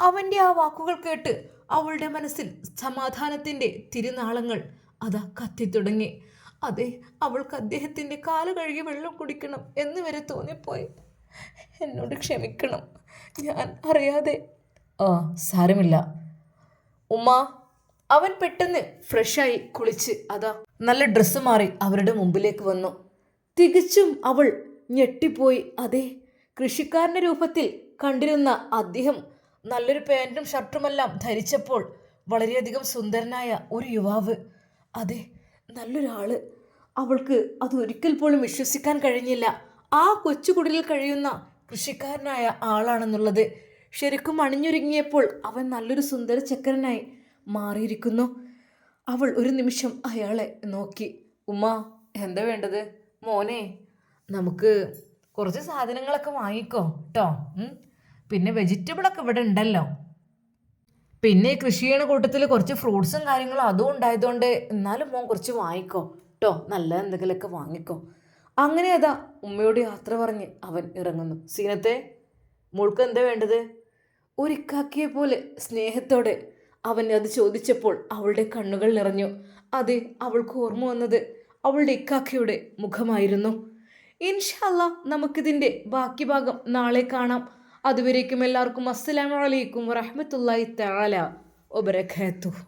Speaker 1: അവൻ്റെ ആ വാക്കുകൾ കേട്ട് അവളുടെ മനസ്സിൽ സമാധാനത്തിൻ്റെ തിരുനാളങ്ങൾ അതാ കത്തിത്തുടങ്ങി. അതെ, അവൾക്ക് അദ്ദേഹത്തിൻ്റെ കാല് കഴുകി വെള്ളം കുടിക്കണം എന്ന് വരെ തോന്നിപ്പോയി. എന്നോട് ക്ഷമിക്കണം, ഞാൻ അറിയാതെ. സാരമില്ല ഉമ്മ. അവൻ പെട്ടെന്ന് ഫ്രഷായി കുളിച്ച് അതാ നല്ല ഡ്രസ്സ് മാറി അവരുടെ മുമ്പിലേക്ക് വന്നു. തികച്ചും അവൾ ഞെട്ടിപ്പോയി. അതെ, കൃഷിക്കാരൻ്റെ രൂപത്തിൽ കണ്ടിരുന്ന അദ്ദേഹം നല്ലൊരു പാൻറ്റും ഷർട്ടുമെല്ലാം ധരിച്ചപ്പോൾ വളരെയധികം സുന്ദരനായ ഒരു യുവാവ്, അതെ നല്ലൊരാൾ. അവൾക്ക് അത് ഒരിക്കൽ പോലും വിശ്വസിക്കാൻ കഴിഞ്ഞില്ല. ആ കൊച്ചുകുടിലിൽ കഴിയുന്ന കൃഷിക്കാരനായ ആളാണെന്നുള്ളത്. ശരിക്കും അണിഞ്ഞൊരുങ്ങിയപ്പോൾ അവൻ നല്ലൊരു സുന്ദര ചക്കരനായി മാറിയിരിക്കുന്നു. അവൾ ഒരു നിമിഷം അയാളെ നോക്കി. ഉമ്മ, എന്താ വേണ്ടത്? മോനെ, നമുക്ക് കുറച്ച് സാധനങ്ങളൊക്കെ വാങ്ങിക്കോ കേട്ടോ. പിന്നെ വെജിറ്റബിളൊക്കെ ഇവിടെ ഉണ്ടല്ലോ. പിന്നെ കൃഷി ചെയ്യണ കൂട്ടത്തിൽ കുറച്ച് ഫ്രൂട്ട്സും കാര്യങ്ങളും അതും ഉണ്ടായതുകൊണ്ട് എന്നാലും മോൻ കുറച്ച് വാങ്ങിക്കോ കേട്ടോ. നല്ല എന്തെങ്കിലുമൊക്കെ വാങ്ങിക്കോ. അങ്ങനെ അതാ ഉമ്മയോട് യാത്ര പറഞ്ഞ് അവൻ ഇറങ്ങുന്നു. സീനത്തെ, മോൾക്ക് എന്താ വേണ്ടത്? ഒരു ഇക്കാക്കിയെ പോലെ സ്നേഹത്തോടെ അവൻ അത് ചോദിച്ചപ്പോൾ അവളുടെ കണ്ണുകൾ നിറഞ്ഞു. അതെ, അവൾക്ക് ഓർമ്മ വന്നത് അവളുടെ ഇക്കാക്കയുടെ മുഖമായിരുന്നു. ഇൻഷാ അല്ലാ നമുക്കിതിൻ്റെ ബാക്കി ഭാഗം നാളെ കാണാം. അതുവരേക്കും എല്ലാവർക്കും അസ്സലാമു അലൈക്കും വറഹ്മത്തുള്ളാഹി തആല വബറകാതുഹു.